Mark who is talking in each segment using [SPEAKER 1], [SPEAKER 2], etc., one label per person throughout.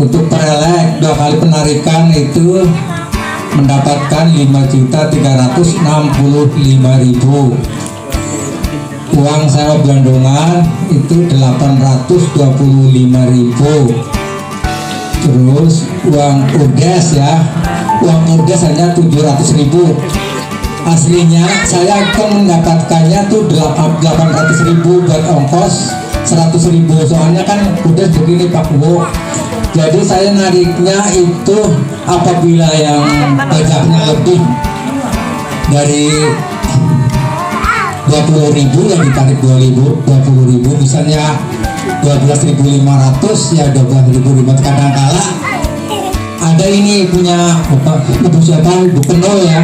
[SPEAKER 1] Untuk perelek 2 kali penarikan itu mendapatkan 5.365.000. Uang sewa gelondongan itu 825.000. Terus uang urdes ya, uang urdes hanya 700.000. Aslinya saya akan mendapatkannya tuh 800.000 buat ongkos 100.000, soalnya kan urdes begini Pak Bu. Jadi saya nariknya itu apabila yang pajaknya lebih dari 20.000 yang ditarik 20.000, misalnya 12.500 ya 12.500. Kadang-kala ada ini punya ibu siapa, ibu Penol ya,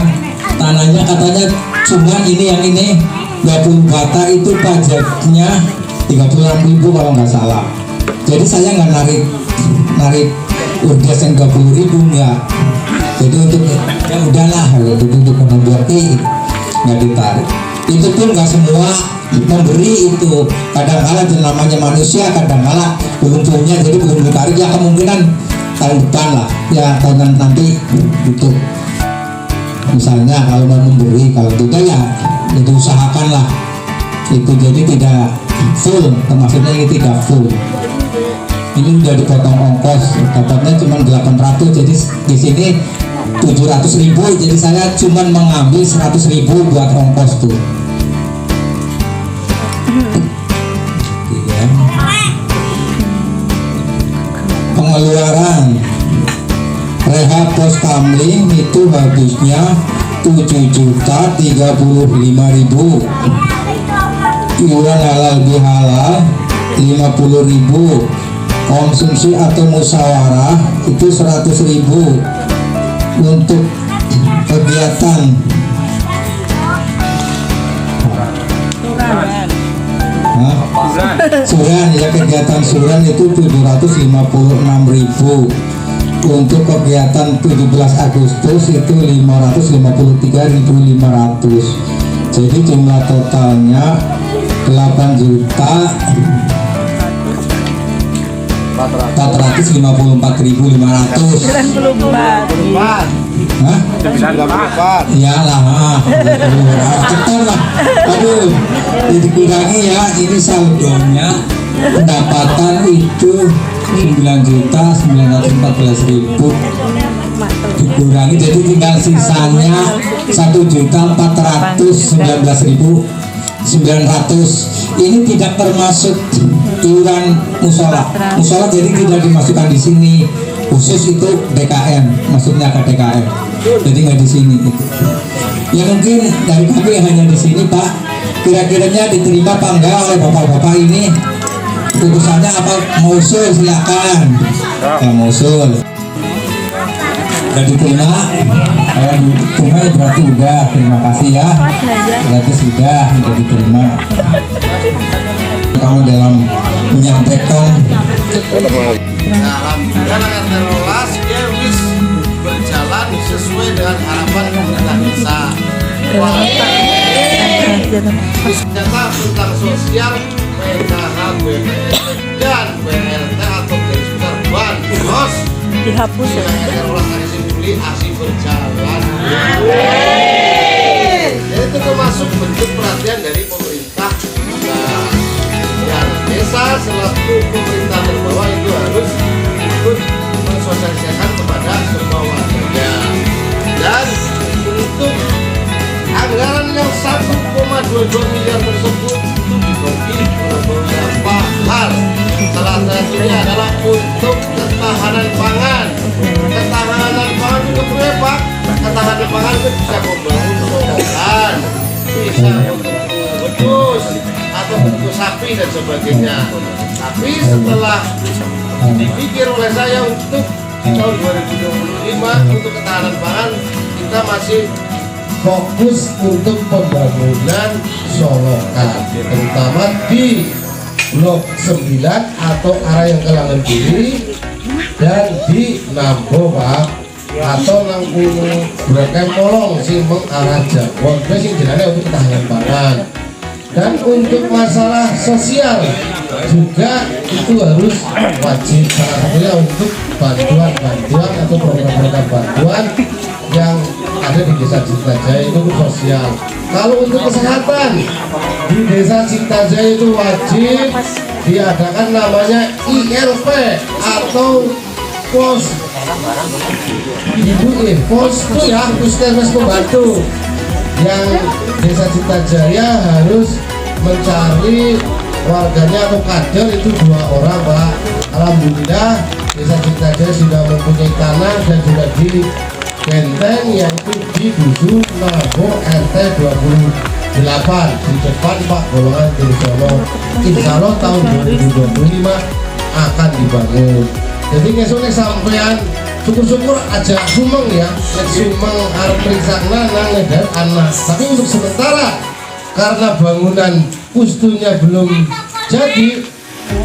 [SPEAKER 1] tanahnya katanya cuma ini yang ini 20 bata itu pajaknya 36.000 kalau nggak salah. Jadi saya nggak narik urdes yang 20.000 nggak. Jadi untuk ya udahlah gitu, untuk menjualki nggak ditarik. Itu pun nggak semua memberi itu, kadang-kala namanya manusia, kadang-kala belum punya jadi belum ditarik ya, kemungkinan tahun depan lah ya, tahun nanti gitu. Misalnya kalau mau memberi, kalau tidak ya itu usahakanlah itu, jadi tidak full, maksudnya ini tidak full. Ini udah dipotong ongkos, dapatnya cuma 800, jadi di sini 700.000, jadi saya cuma mengambil 100.000 buat ongkos tuh. Ya. Pengeluaran rehab pos kamling itu habisnya 7.035.000. Iuran halal bihalal 50.000. Konsumsi atau musyawarah itu 100.000. Untuk kegiatan suran ya, kegiatan suran itu 756.000. Untuk kegiatan 17 Agustus itu 553.500. Jadi jumlah totalnya 8.454.500. Hah? 94. Iyalah, cetar lah. Aduh, dikurangi ya. Ini saldonya pendapatan itu 9.914.000 dikurangi, jadi tinggal sisanya 1.419.900. Ini tidak termasuk iuran musola. Musola jadi tidak dimasukkan di sini. Khusus itu DKM, maksudnya ke DKM. Jadi nggak di sini. Ya mungkin dari kami hanya di sini Pak. Kira-kiranya diterima apa enggak oleh bapak-bapak ini? Putusannya apa? Mau usul silakan. Ya mau usul. Udah diterima. Kalau diterima ya berarti udah. Terima kasih ya. Berarti sudah diterima. Kamu dalam menyampaikan.
[SPEAKER 2] Alhamdulillah terolas dia wis berjalan sesuai dengan harapan pemerintah desa. Ternyata tentang sosial PKH, BPNT dan BLT atau garis besar bansos
[SPEAKER 3] dihapus ya.
[SPEAKER 2] Terolas hari Juli asih berjalan. Jadi itu termasuk bentuk perhatian dari pemerintah. Desa selaku pemerintah terbawah itu harus ikut mensosialisasikan kepada semua warganya. Dan untuk anggaran yang 1,22 miliar tersebut itu dibagi beberapa hal. Salah satunya adalah untuk ketahanan pangan. Ketahanan pangan itu berapa? Ketahanan pangan itu bisa membangun pemotongan, bisa kudus atau buku sapi dan sebagainya. Tapi setelah dipikir oleh saya untuk tahun 2025 untuk ketahanan pangan, kita masih fokus untuk pembangunan solokan, terutama di blok 9 atau area yang kelangan kiri dan di Nambo Pak, atau Nangkung Brakem Molong Simpeng arah Jawa. Sing jenenge untuk ketahanan pangan. Dan untuk masalah sosial
[SPEAKER 3] juga itu harus wajib salah satunya untuk bantuan atau program-program bantuan yang ada di Desa Ciptajaya itu sosial. Kalau untuk kesehatan di Desa Ciptajaya itu wajib diadakan namanya ILP atau pos pos itu ya, puskesmas pembantu, yang Desa Ciptajaya harus mencari warganya atau kader itu 2 orang, Pak. Alhamdulillah Desa Ciptajaya sudah mempunyai tanah dan juga di benteng, yaitu di Dusun Nabo RT 28 di depan Pak Golongan Tirsono. Insya Allah tahun 2025 akan dibangun. Jadi ngesone sampean syukur-syukur aja sumeng ya, sumeng arep periksana nang ngedar anak. Tapi untuk sementara karena bangunan pustunya belum jadi,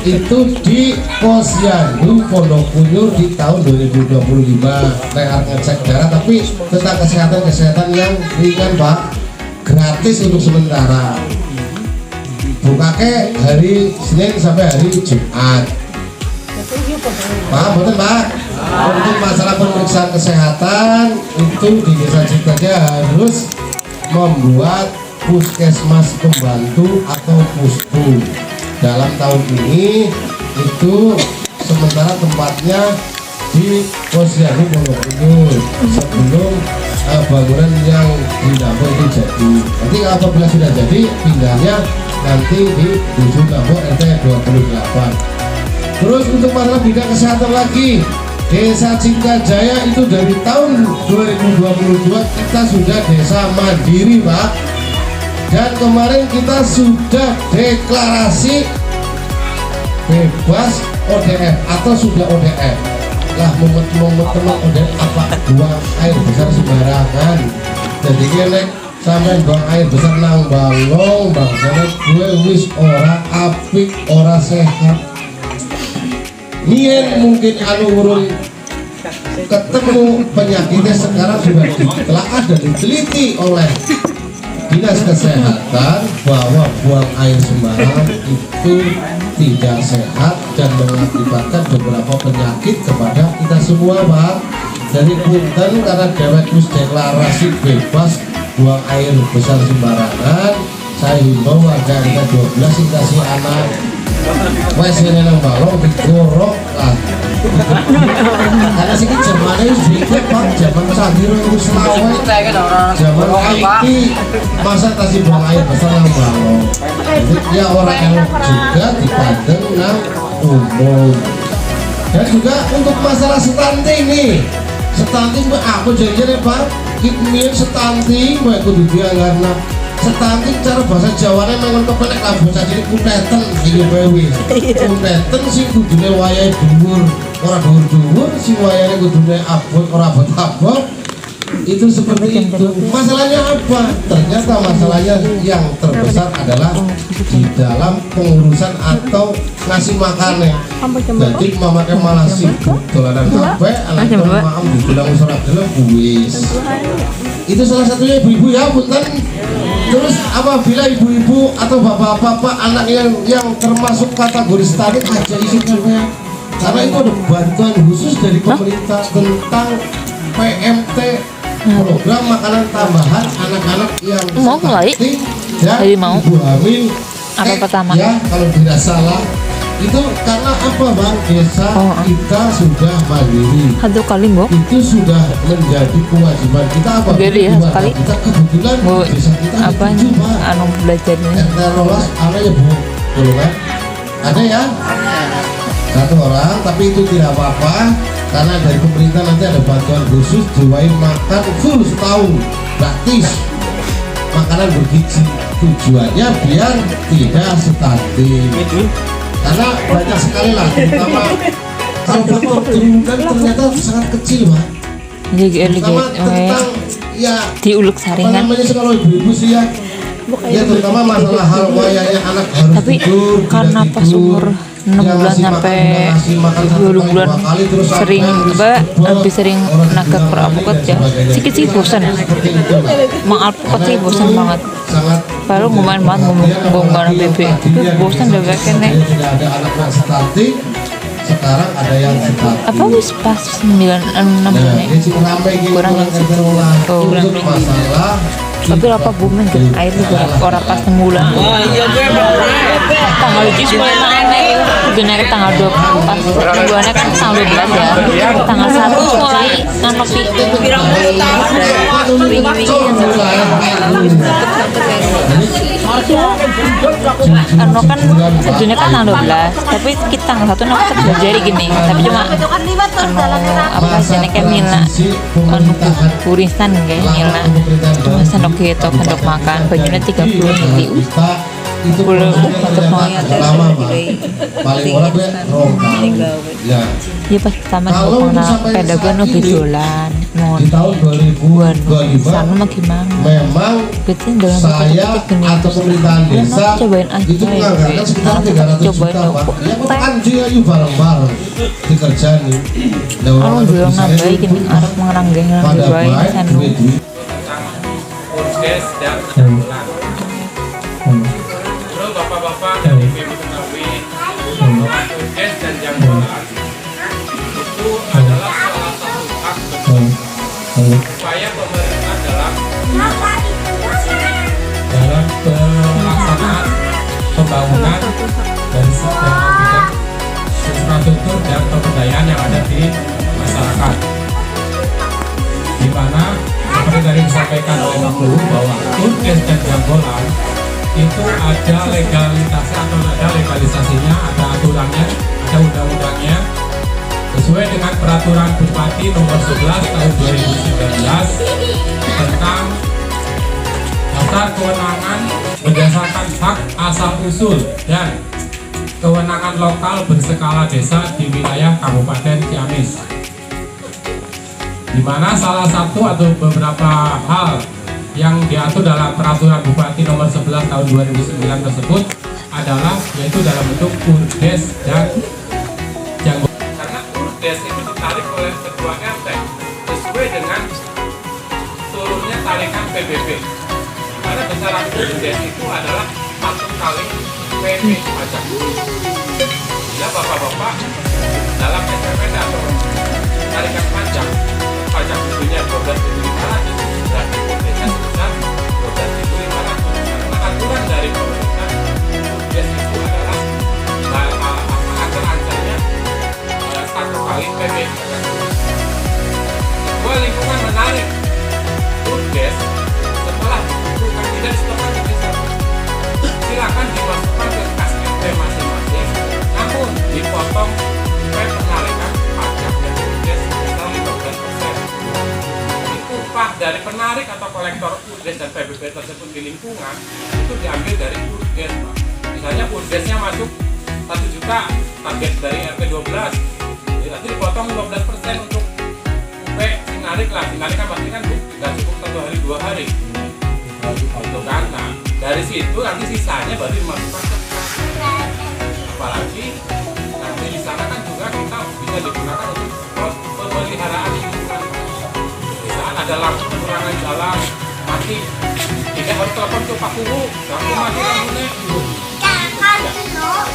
[SPEAKER 3] itu di Posyandu Pondok Kunyur di tahun 2025. Arep ngecek darah, tapi tentang kesehatan yang ringan, Pak, gratis untuk sementara. Bukake hari Senin sampai hari Jumat. Pak, betul Pak. Untuk masalah pemeriksaan kesehatan itu di Desa Ciptajaya harus membuat puskesmas pembantu atau pusku. Dalam tahun ini itu sementara tempatnya di Posyandu Pondok Kunyur sebelum bangunan yang di Nabo itu jadi. Nanti apabila sudah jadi, pindahnya nanti di Dusun Nabo RT 28. Terus untuk masalah bidang kesehatan lagi, Desa Ciptajaya itu dari tahun 2022 kita sudah desa mandiri, Pak. Dan kemarin kita sudah deklarasi bebas ODF atau sudah ODF. Lah mumet-mumet teman ODF apa? Buang air besar sembarangan. Jadi kene sampai buang air besar nang balong, bangsane gue wis ora apik, ora sehat. Mien mungkin urung ketemu penyakitnya, sekarang sudah ditelaah dan diteliti oleh Dinas Kesehatan bahwa buang air sembarangan itu tidak sehat dan mengakibatkan beberapa penyakit kepada kita semua, Pak. Dari punten karena dewek wis deklarasi bebas buang air besar sembarangan, saya himbau warga kita 12 kasih anak wes ini nang balong digorok lah. Karena sih zamannya sedikit, Pak, zaman Sandiro wis lawe, zaman IT masa kasih buang air besar nang balong. Jadi ya orang yang juga dipandang nang umum. Dan juga untuk masalah stunting nih, stunting aku janjinya, Pak, kita stunting baik kudu karena stunting cara bahasa Jawane memang kepenek lah, bocah cilik kuteten iki wewe. Kuteten sing kudune wayahe dhuwur, ora dhuwur-dhuwur, sing wayahe kudune abot, ora abot-abot. Itu seperti itu. Masalahnya apa? Ternyata masalahnya yang terbesar adalah di dalam pengurusan atau ngasih makannya. Jadi mamake malah sibuk dolanan HP, anaknya maam dibilang usaha gelem wis. Itu salah satunya ibu-ibu ya, punten. Terus apabila ibu-ibu atau bapak-bapak anak yang termasuk kategori stunting aja isinya, karena itu ada bantuan khusus dari pemerintah tentang PMT, program makanan tambahan anak-anak yang stunting dan ibu hamil.
[SPEAKER 4] Apa pertama?
[SPEAKER 3] Ya kalau tidak salah itu karena apa, Bang? Desa kita sudah mandiri.
[SPEAKER 4] Satu kali, Mbok.
[SPEAKER 3] Itu sudah menjadi kewajiban kita apa?
[SPEAKER 4] Jadi ya sekali.
[SPEAKER 3] Kita kebetulan desa kita
[SPEAKER 4] apa anu belajarnya?
[SPEAKER 3] RT Rolas ada ya, Bu? Golongan ada ya? Satu orang, tapi itu tidak apa-apa karena dari pemerintah nanti ada bantuan khusus diwain makan full setahun gratis, makanan bergizi. Tujuannya biar tidak stunting. Karena banyak sekali lah, terutama kalau faktor turunan ternyata sangat kecil, Pak. Terutama tentang ya
[SPEAKER 4] diulek saringan.
[SPEAKER 3] Namanya sih kalau ibu-ibu sih ya, ya terutama masalah hal wayanya anak harus
[SPEAKER 4] tapi
[SPEAKER 3] tidur,
[SPEAKER 4] karena pas umur 6 bulan sampai 20 bulan sering lebih sering nagak perapukat ya, sedikit sih bosan ya, maaf sih bosan banget.
[SPEAKER 3] Sangat
[SPEAKER 4] baru ngomongin banget ngomong bebek itu bosan udah gak kene.
[SPEAKER 3] Tidak ada anak-anak stunting, sekarang ada yang stunting.
[SPEAKER 4] Apa wis pas 96
[SPEAKER 3] Nah,
[SPEAKER 4] menit
[SPEAKER 3] ini cukup ramai gitu,
[SPEAKER 4] kurang yang
[SPEAKER 3] kerja
[SPEAKER 4] situ.
[SPEAKER 3] ulang.
[SPEAKER 4] Oh, kurang
[SPEAKER 3] Untuk
[SPEAKER 4] yang situ.
[SPEAKER 3] masalah
[SPEAKER 4] tapi apa booming ke air juga orang pas 6 bulan tanggal 7 aneh udah naik tanggal 2 pas bulannya kan tanggal 12 ya tanggal 1 mulai nganopi anu kan sedunia kan tanggal 12 tapi kita tanggal 1 aku tetap belajar gini tapi cuma anu apa jenis kayak Mila anu kurisan kayak Mila cuma sendok gitu sendok makan bajunya 30 nanti
[SPEAKER 3] itu
[SPEAKER 4] boleh untuk mau
[SPEAKER 3] ya paling murah be rongkang ya
[SPEAKER 4] ya pas pertama
[SPEAKER 3] Kalau
[SPEAKER 4] aku kenal
[SPEAKER 3] sampai
[SPEAKER 4] pedagang
[SPEAKER 3] saat
[SPEAKER 4] nu
[SPEAKER 3] ini,
[SPEAKER 4] bidolan
[SPEAKER 3] di tahun 2025
[SPEAKER 4] sana mah gimana
[SPEAKER 3] memang
[SPEAKER 4] berarti dalam
[SPEAKER 3] saya atau pemerintahan desa
[SPEAKER 4] cobain aja
[SPEAKER 3] itu
[SPEAKER 4] ya,
[SPEAKER 3] menganggarkan sekitar 300
[SPEAKER 4] cobain
[SPEAKER 3] juta Pak. Ya
[SPEAKER 4] teh
[SPEAKER 3] kan dia yuk bareng-bareng dikerjani.
[SPEAKER 4] aku belum nambahin gini arep mengeranggeng
[SPEAKER 3] pada
[SPEAKER 4] baik
[SPEAKER 3] baik
[SPEAKER 4] sanu
[SPEAKER 3] duit-duit.
[SPEAKER 2] Urdes dan penanggulan. Terus bapak-bapak dari BPM ketahui bahwa urdes dan janggolan itu adalah salah satu hak upaya pemerintah dalam pelaksanaan pembangunan dari bidang infrastruktur dan pemberdayaan yang ada di masyarakat. Di mana seperti tadi disampaikan oleh Pak Guru bahwa urdes dan janggolan itu ada legalitasnya atau ada legalisasinya, ada aturannya, ada undang-undangnya sesuai dengan peraturan Bupati nomor 11 tahun 2019 tentang dasar kewenangan berdasarkan hak asal usul dan kewenangan lokal berskala desa di wilayah Kabupaten Ciamis, di mana salah satu atau beberapa hal yang diatur dalam peraturan Bupati nomor 11 tahun 2009 tersebut adalah yaitu dalam bentuk urdes dan janggolan. Karena urdes itu ditarik oleh ketua RT sesuai dengan turunnya tarikan PBB. Karena besaran urdes itu adalah 1 kali PP pajak. Bila bapak-bapak dalam SPP atau tarikan pajak tentunya 12.500 berarti urdesnya sebesar 12.500 karena aturan dari pemerintah urdes itu adalah angka-angkanya 1 kali PP. Kedua, lingkungan menarik urdes setelah bukan tidak disetorkan ke desa, silakan dimasukkan ke kas RT masing-masing, namun dipotong penarikan pajak dan urdes sebesar 15%. Upah dari penarik atau kolektor urdes dan PBB tersebut di lingkungan itu diambil dari urdes, Pak. Misalnya urdesnya masuk 1 juta, target dari RT 12, nanti dipotong 15% untuk UP sinarik lah. Sinarik kan pasti kan nggak cukup 1 hari 2 hari, gitu kan. Nah dari situ nanti sisanya baru dimasukkan ke kas. Apalagi nanti di sana kan juga kita bisa digunakan untuk pemeliharaan lingkungan. Ada lampu penerangan jalan mati, tidak harus telepon ke Pak Guru, lampu mati lampunya itu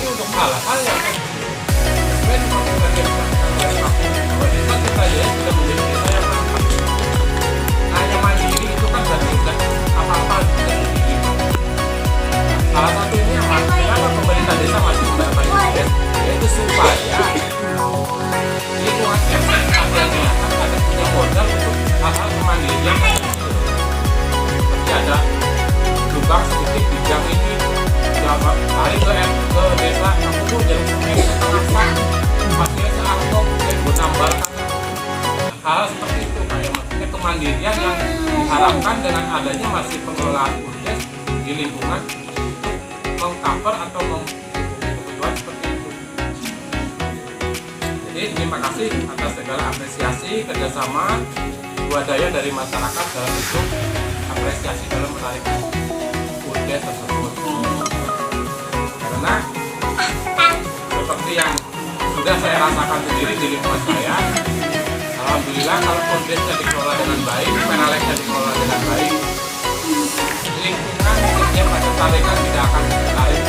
[SPEAKER 2] untuk hal-hal yang sesuai dengan yang dilakukan oleh Pak Guru. Kalau desa kita ya sudah menjadi desa yang mantap. Nah yang mandiri itu kan berarti sudah apa-apa sudah diterima. Salah satunya kenapa pemerintah desa masih membayar pajak yaitu supaya lingkungan ada punya modal untuk hal-hal kemandirian. Seperti ada lubang sedikit di jam ini, lari ke desa, aku jadi setengah pakai seangkok, buat nambal. Hal seperti itu kayak maksudnya kemandirian yang diharapkan dengan adanya masih pengelolaan urdes di lingkungan mengcover atau kebutuhan seperti itu. Jadi terima kasih atas segala apresiasi kerjasama swadaya dari masyarakat dalam bentuk apresiasi dalam menarik urdes tersebut. Karena seperti yang sudah saya rasakan sendiri di lingkungan saya, alhamdulillah kalau urdesnya dikelola dengan baik, penaleknya dikelola dengan baik, lingkungan dia pada tarikan tidak akan tarik.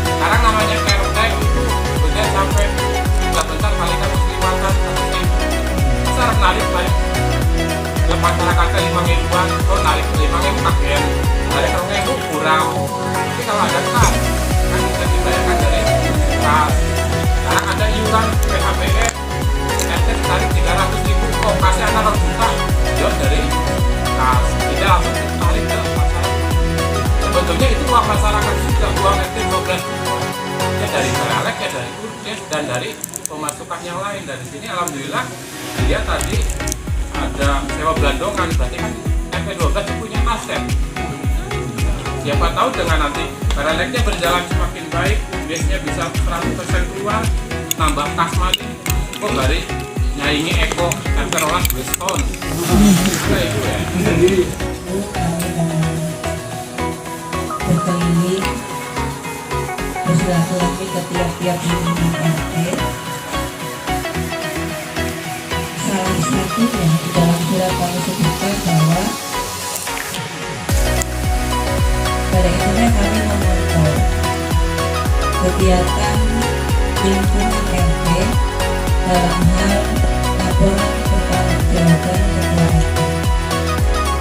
[SPEAKER 2] Sekarang namanya kertek itu kemudian sampai bentar tarikan muslimatan 1.000. Besar narik lah. Ya masyarakatnya 5.000-an, oh narik 5.000 kakean, narik 2.000 kurang. Tapi kalau ada kas, kan bisa dibayarkan dari kas. Sekarang ada iuran PHPN, RT tarik 300.000, kok kasih anak 2 juta, jauh dari kas. Tidak langsung ditarik ke masyarakat. Sebetulnya itu uang masyarakat juga, uang RT 12 juta. Ya dari caleg, ya dari kurdes, dan dari pemasukan yang lain. Dari sini alhamdulillah dia tadi ada sewa belandongan, berarti kan RT 12 punya aset. Siapa tahu dengan nanti paraleknya berjalan semakin baik, biasanya bisa 100% keluar, tambah kas mati, kok dari nyaingi Eko RT 12 Weston. Nah itu ya.
[SPEAKER 5] Berkeliling bersilaturahmi ke tiap-tiap lingkungan RT. Salah satunya di dalam surat kami sebutkan bahwa pada intinya kami memantau kegiatan lingkungan RT dalam hal laporan pertanggungjawaban ketua RT.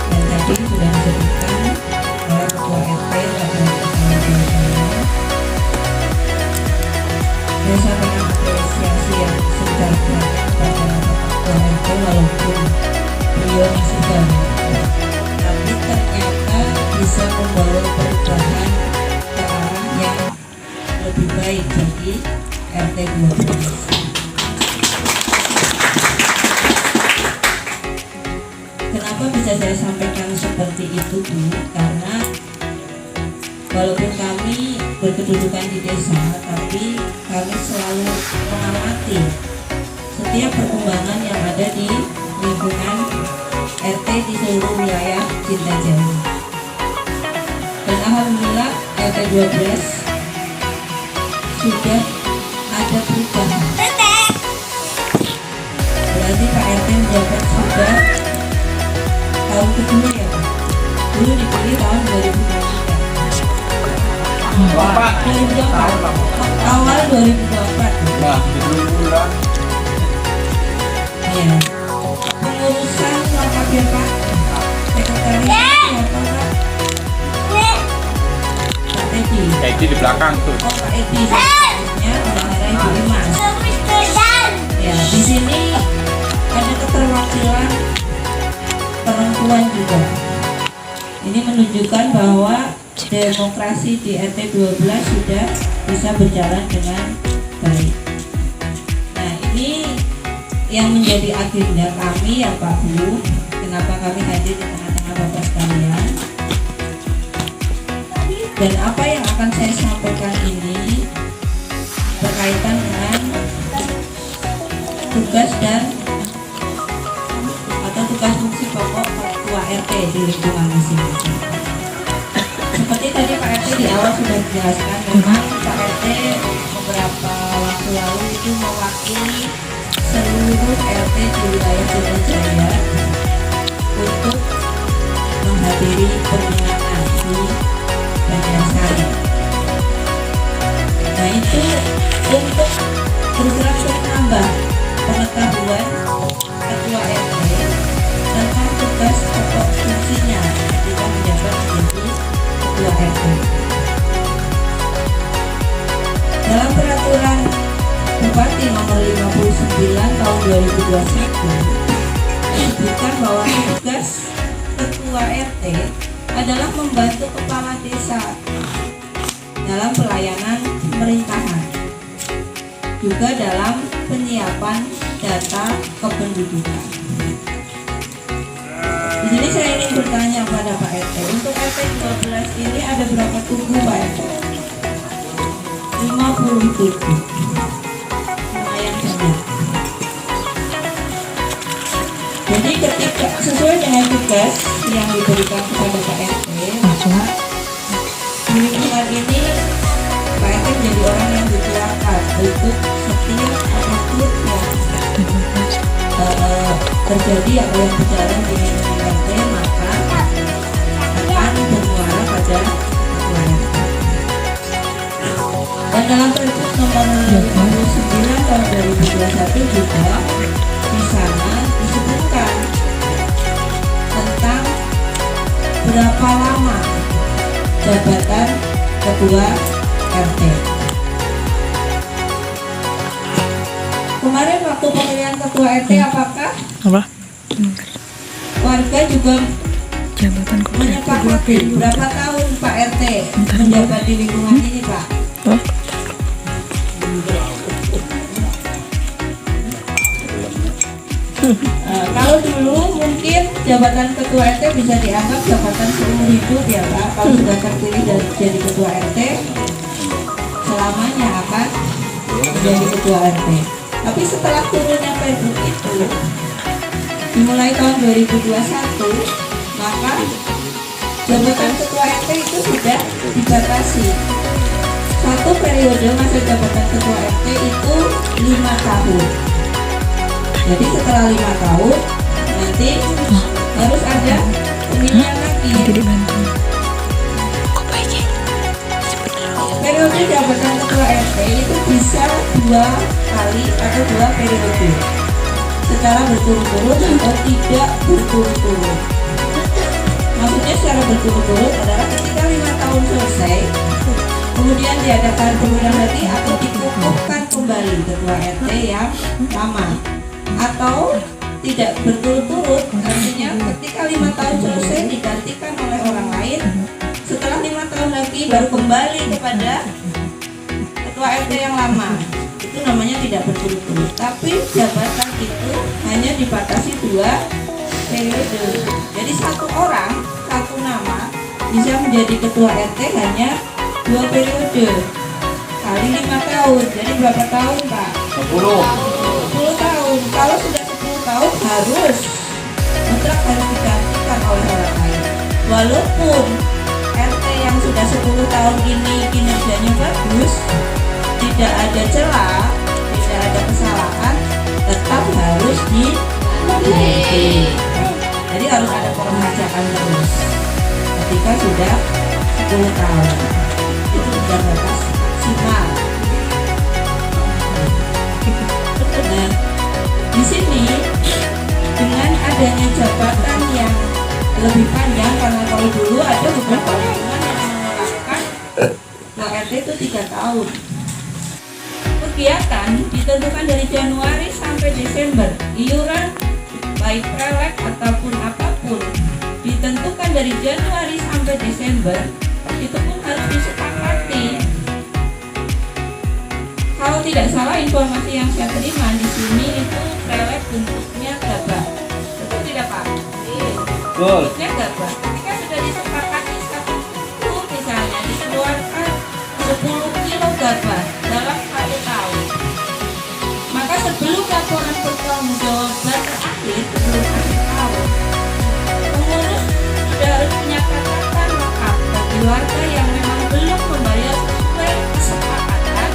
[SPEAKER 5] Dan tadi sudah disebutkan bahwa ketua RT adalah pertanggungjawabannya. Saya sampaikan apresiasi yang sebesar-besarnya kepada ketua RT walaupun beliau masih baru, tapi ternyata bisa membawa perubahan ke arah yang lebih baik bagi RT 12. Kenapa bisa saya sampaikan seperti itu, Bu? Karena walaupun kami berkedudukan di desa, tapi kami selalu mengamati setiap perkembangan yang ada di lingkungan RT di seluruh wilayah Cintajaya. Dan alhamdulillah RT 12 sudah ada perubahan. Berarti Pak RT menjabat sudah tahun kedua ya Pak. Dulu dipilih tahun 2024. Awal 2024. Ya. Pengurusan lengkap ya Pak. Sekretariat siapa Pak? Pak Edi.
[SPEAKER 2] Edi di belakang tuh.
[SPEAKER 5] Oh Pak Edi. Sekretarisnya Bendahara Ibu Imas. Ya di sini ada keterwakilan perempuan juga. Ini menunjukkan bahwa demokrasi di RT 12 sudah bisa berjalan dengan baik. Nah ini yang menjadi agenda kami ya Pak Bu, kenapa kami hadir di tengah-tengah Bapak sekalian. Dan apa yang akan saya sampaikan ini berkaitan dengan tugas dan atau tugas fungsi pokok ketua RT di lingkungan masing-masing. Seperti tadi Pak RT di awal sudah dijelaskan, memang Pak RT beberapa waktu lalu itu mewakili seluruh RT di wilayah Cintajaya untuk menghadiri pemenangan di Banjarsari. Nah itu untuk bergerak menambah pengetahuan ketua RT tentang tugas pokok fungsinya ketika menjabat menjadi ketua RT. Dalam peraturan Bupati nomor 59 tahun 2021 disebutkan bahwa tugas ketua RT adalah membantu kepala desa dalam pelayanan pemerintahan, juga dalam penyiapan data kependudukan. Di sini saya ingin bertanya pada Pak RT, untuk RT 12 ini ada berapa tugu Pak RT? 50 tugu. Lumayan banyak. Jadi ketika sesuai dengan tugas yang diberikan kepada Pak RT, maka di lingkungan ini Pak RT menjadi orang yang dituakan untuk setiap apapun yang terjadi atau yang berjalan di lingkungan RT, maka akan bermuara pada Dan dalam Pergub nomor 59 tahun 2021 juga di sana disebutkan tentang berapa lama jabatan ketua RT. Kemarin waktu pemilihan ketua RT apakah
[SPEAKER 4] Apa?
[SPEAKER 5] warga juga
[SPEAKER 4] Jabatan
[SPEAKER 5] menyepakati berapa tahun Pak RT menjabat di lingkungan ini, Pak?
[SPEAKER 4] Oh.
[SPEAKER 5] Kalau dulu mungkin jabatan ketua RT bisa dianggap jabatan seumur hidup ya Pak. Kalau sudah terpilih jadi ketua RT, selamanya akan menjadi ketua RT. Tapi setelah turunnya Pergub itu, dimulai tahun 2021, maka jabatan ketua RT itu sudah dibatasi. Satu periode masa jabatan ketua RT itu 5 tahun. Jadi setelah 5 tahun nanti harus ada pemilihan lagi. Periode jabatan ketua RT itu bisa 2 kali atau 2 periode secara berturut-turut atau tidak berturut-turut. Maksudnya secara berturut-turut adalah ketika 5 tahun selesai, kemudian diadakan pemilihan lagi atau dikukuhkan kembali ketua RT yang lama. Atau tidak berturut-turut, artinya ketika 5 tahun selesai digantikan oleh orang lain, setelah 5 tahun lagi baru kembali kepada ketua RT yang lama. Itu namanya tidak berturut-turut. Tapi jabatan itu hanya dibatasi 2 periode. Jadi satu orang, satu nama bisa menjadi ketua RT hanya 2 periode kali 5 tahun. Jadi berapa tahun, Pak? 10 tahun. Kalau sudah 10 tahun harus mutlak harus digantikan oleh orang lain. Walaupun RT yang sudah 10 tahun ini kinerjanya bagus, tidak ada celah, tidak ada kesalahan, tetap harus diganti. Jadi harus ada penghajakan terus. Ketika sudah 10 tahun, itu sudah batas maksimal. Nah, di sini dengan adanya jabatan yang lebih panjang, karena kalau dulu ada beberapa lingkungan yang menerapkan RT itu 3 tahun. Kegiatan ditentukan dari Januari sampai Desember. Iuran baik prelek ataupun apapun ditentukan dari Januari sampai Desember. Itu pun harus disepakati. Kalau tidak salah informasi yang saya terima di sini itu prelek bentuknya gabah. Betul tidak Pak? Bentuknya gabah. Ketika sudah disepakati satu misalnya dikeluarkan 10 kilo gabah dalam 1 tahun. Maka sebelum laporan pertanggungjawaban terakhir sebelum akhir tahun, pengurus sudah harus menyatakan lengkap bagi warga yang memang belum membayar sesuai kesepakatan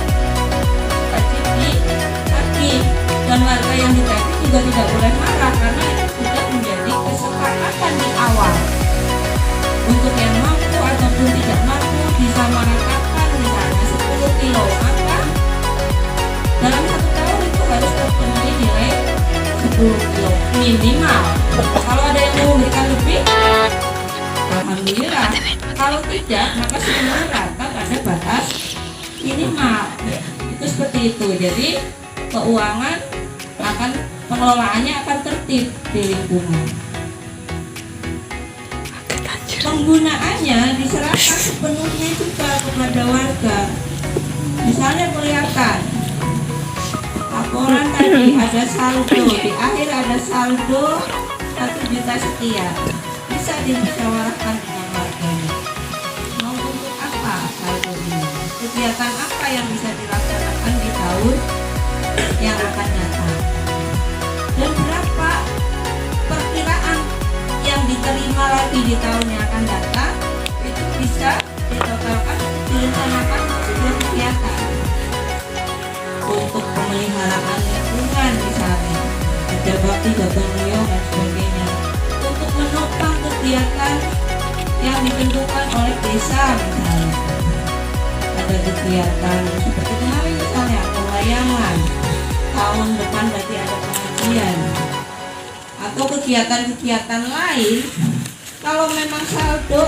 [SPEAKER 5] wajib ditagih, dan warga yang ditagih juga tidak boleh marah karena itu sudah menjadi kesepakatan di awal. Untuk yang mampu ataupun tidak mampu disamaratakan misalnya 10 kilo, maka dalam 1 tahun itu harus terpenuhi nilai 10 kilo minimal. Kalau ada yang mau memberikan lebih, alhamdulillah. Kalau tidak, maka semua rata pada batas minimal. Itu seperti itu. Jadi keuangan akan pengelolaannya akan tertib di lingkungan. Penggunaannya diserahkan sepenuhnya juga kepada warga. Misalnya kelihatan laporan tadi ada saldo, di akhir ada saldo 1 juta sekian, bisa dimusyawarahkan dengan warganya. Mau untuk apa saldo ini? Kegiatan apa yang bisa dilaksanakan di tahun yang akan datang? Dan berapa perkiraan yang diterima lagi di tahun yang akan datang? Itu bisa ditotalkan, direncanakan sebuah kegiatan untuk pemeliharaan lingkungan misalnya, ada bakti gotong royong dan sebagainya, untuk menopang kegiatan yang ditentukan oleh desa misalnya, ada ada kegiatan seperti kemarin misalnya pewayangan, tahun depan berarti ada pengajian atau kegiatan-kegiatan lain, kalau memang saldo